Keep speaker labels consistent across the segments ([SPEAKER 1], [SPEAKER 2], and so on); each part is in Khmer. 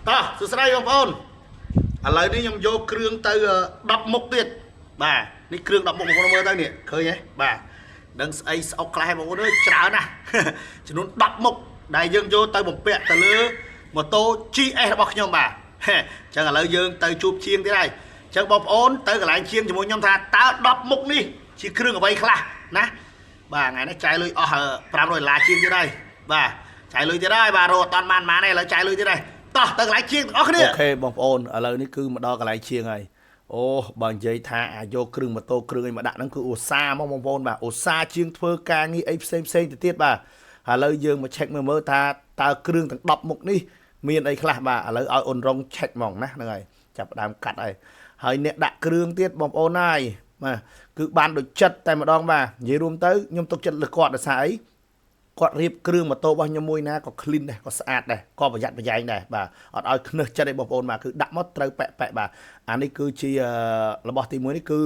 [SPEAKER 1] តោះសួស្តីបងប្អូនឥឡូវនេះខ្ញុំយកគ្រឿងទៅ10មុខទៀតបាទនេះគ្រឿង10មុខបងប្អូនមើលទៅនេះឃើញទេបាទដឹងស្អីស្អុកខ្លះបងប្អូនអើយច្រើនណាស់ចំនួន10មុខដែលយើងយកទៅបំពាក់ទៅលើម៉ូតូ GS របស់ខ្ញុំបាទអញ្ចឹងឥឡូវយើងទៅជួបជាងទៀតហើយអញ្ចឹងបងប្អូនទៅកន្លែងជាងជាមួយខ្ញុំថាតើ10មុខនេះជាគ្រឿងអ្វីខ្លះណាបាទថ្ងៃនេះចាយលុយអស់$500ជាងទៀតហើយបាទចាយលុយទៀតហើយបាទរកអត់តាន់បានទេឥឡូវចាយលុយទៀតហើយតោះទៅកន្លែងជាងទាំងអស់គ្នាអូខេបងប្អូនឥឡូវនេះគឺមកដល់កន្លែងជាងហើយអូបើនិយាយថាអាយកគ្រឿងម៉ូតូគ្រឿងអីមកដាក់ហ្នឹងគឺឧស្សាហ៍មកបងប្អូនបាទឧស្សាហ៍ជាងធ្វើការងារអីផ្សេងទៅទៀតបាទឥឡូវយើងមក check មើលថាតើគ្រឿងទាំង10មុខនេះមានអីខ្លះបាទឥឡូវឲ្យអូនរង check ហ្មងណាហ្នឹងហើយចាប់ផ្ដើមកាត់ហើយអ្នកដាក់គ្រឿងទៀតបងប្អូនហើយបាទគឺបានដូចចិត្តតែម្ដងបាទនិយាយរួមទៅខ្ញុំទុកចិត្តលើគាត់ដោយសារអីគាត់រៀបគ្រឿងម៉ូតូរបស់ខ្ញុំមួយណាក៏ clean ដែរក៏ស្អាតដែរក៏ប្រយ័ត្នប្រយែងដែរបាទអត់ឲ្យខ្នើសចិត្តឯងបងប្អូនបាទគឺដាក់មកត្រូវប៉ែបាទអានេះគឺជារបស់ទី1នេះគឺ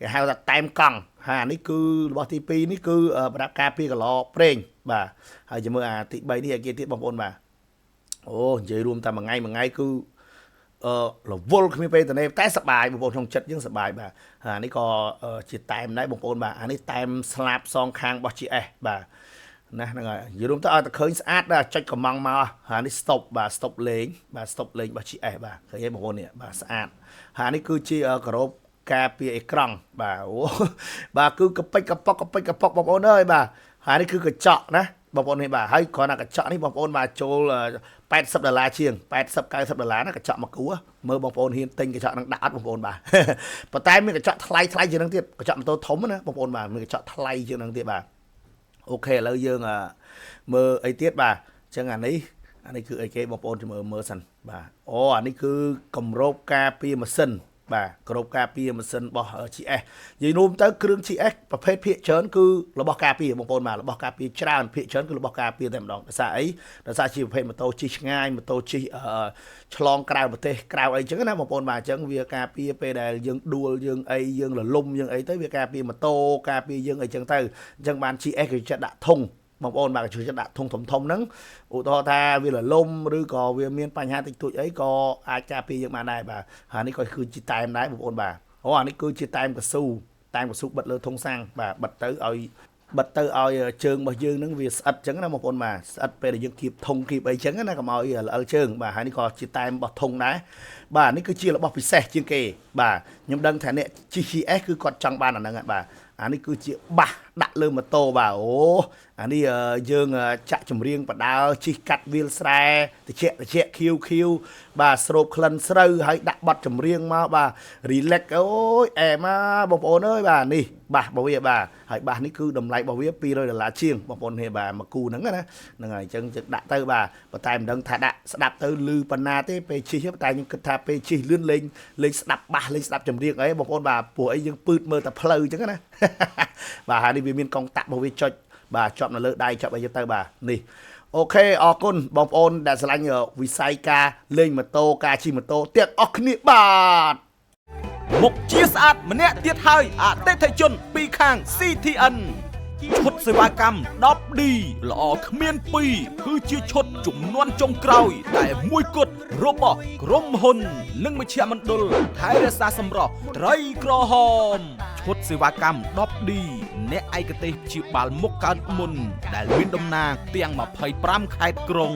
[SPEAKER 1] គេហៅថាតែមកង់ហើយអានេះគឺរបស់ទី2នេះគឺប្រដាប់ការពារកឡប្រេងបាទហើយជាមួយអាទី3នេះឲ្យគេទៀតបងប្អូនបាទអូនិយាយរួមតែមួយថ្ងៃគឺរវល់គ្មានពេលទៅទេតែសប្បាយបងប្អូនក្នុងចិត្តយើងសប្បាយបាទអានេះក៏ជាតែមដែរបងប្អូនបាទអានេះតែមស្លាបសងខាងរបស់ GS បាទណាហ្នឹងហើយនិយាយរួមទៅឲ្យតែឃើញស្អាតដែរចុចកំងមកហើយនេះ stop បាទ stop លេងបាទ stop លេងរបស់ GS បាទឃើញទេបងប្អូននេះបាទស្អាតហើយនេះគឺជាការ៉ូបការពារអេក្រង់បាទអូបាទគឺកប៉ិចកប៉ុកបងប្អូនអើយបាទហើយនេះគឺកញ្ចក់ណាបងប្អូននេះបាទហើយគ្រាន់តែកញ្ចក់នេះបងប្អូនបាទចូល$80ជាង$80-90ណាកញ្ចក់មកគូមើលបងប្អូនហ៊ានទិញកញ្ចក់នឹងដាក់អត់បងប្អូនបាទប៉ុន្តែមានកញ្ចក់ថ្លៃជាងនឹងទៀតកញ្ចក់ម៉ូតូធំណាបងប្អូនបាទមានកញ្ចក់ថ្លៃជាងនឹងទៀតបាទអូខេឥឡូវយើងមើលអីទៀតបាទអញ្ចឹងអានេះគឺអីគេបងប្អូនមើលសិនបាទអូអានេះគឺគម្របការពារម៉ាស៊ីនបាទគម្របការពារម៉ាស៊ីនរបស់ GS និយាយរួមទៅគ្រឿង GS ប្រភេទភាគច្រើនគឺរបស់ការពារបងប្អូនបាទរបស់ការពារច្រើនភាគច្រើនគឺរបស់ការពារតែម្ដងដោយសារអីដោយសារជាប្រភេទម៉ូតូជិះឆ្ងាយម៉ូតូជិះឆ្លងក្រៅប្រទេសក្រៅអីចឹងណាបងប្អូនបាទអញ្ចឹងវាការពារពេលដែលយើងដួលយើងអីយើងរលំយើងអីទៅវាការពារម៉ូតូការពារយើងអីចឹងទៅអញ្ចឹងបាន GS គេចាត់ដាក់ធុងបងប្អូនបាទជួយដាក់ធុងធំហ្នឹងឧទាហរណ៍ថាវារលំឬក៏វាមានបញ្ហាតិចតួចអីក៏អាចការពារយើងបានដែរបាទហើយនេះក៏គឺជាតែមដែរបងប្អូនបាទអូអានេះគឺជាតែមកស៊ូបិទលើធុងសាំងបាទបិទទៅឲ្យជើងរបស់យើងហ្នឹងវាស្អិតចឹងណាបងប្អូនបាទស្អិតពេលដែលយើងគៀបធុងគៀបអីចឹងណាកុំឲ្យល្អិលជើងបាទហើយនេះក៏ជាតែមរបស់ធុងដែរបាទនេះគឺជារបស់ពិសេសជាងគេបាទខ្ញុំដឹងថាអ្នក GS គឺគាត់ចង់បានអាហ្នឹងបាទអានេះគឺជាបាសដាក់លើម៉ូតូបាទអូអានេះយើងចាក់ចម្រៀងបដាលជិះកាត់វាលស្រែតិចខៀវបាទស្រូបក្លិនស្រូវហើយដាក់បတ်ចម្រៀងមកបាទ relax អូយអែមបងប្អូនអើយបាទនេះបាសរបស់វាបាទហើយបាសនេះគឺតម្លៃរបស់វា$200ជាងបងប្អូនហេបាទមួយគូហ្នឹងណាហ្នឹងហើយអញ្ចឹងយើងដាក់ទៅបាទប៉ុន្តែមិនដឹងថាដាក់ស្ដាប់ទៅឮប៉ុណ្ណាទេពេលជិះតែខ្ញុំគិតថាពេលជិះលឿនលេងស្ដាប់បាសលេងស្ដាប់ចម្រៀងអីបងប្អូនបាទព្រោះអីយើងពឺតមើលតែផ្លូវអញ្ចឹងណាបាទហើយនេះវាមានកងតាក់របស់វាចុចបាទជាប់នៅលើដៃជាប់អីទៅបាទនេះអូខេអរគុណបងប្អូនដែលស្រឡាញ់វិស័យការលេងម៉ូតូការជិះម៉ូតូទាំងអស់គ្នាបាទមុខជាស្អាតម្នាក់ទៀតហើយអតិថិជនពីខាង CTN ឈុតសេវាកម្ម 10D ល្អគ្មាន2គឺជាឈុតជំនាន់ចុងក្រោយតែមួយគត់របស់ក្រុមហ៊ុននិងមជ្ឈមណ្ឌលថែរក្សាសម្រស់ត្រីក្រហមឈុតសេវាកម្ម 10D អ្នកឯកទេសព្យាបាលមុខកើតមុនដែលមានតំណាងទាំង25ខេត្តក្រុង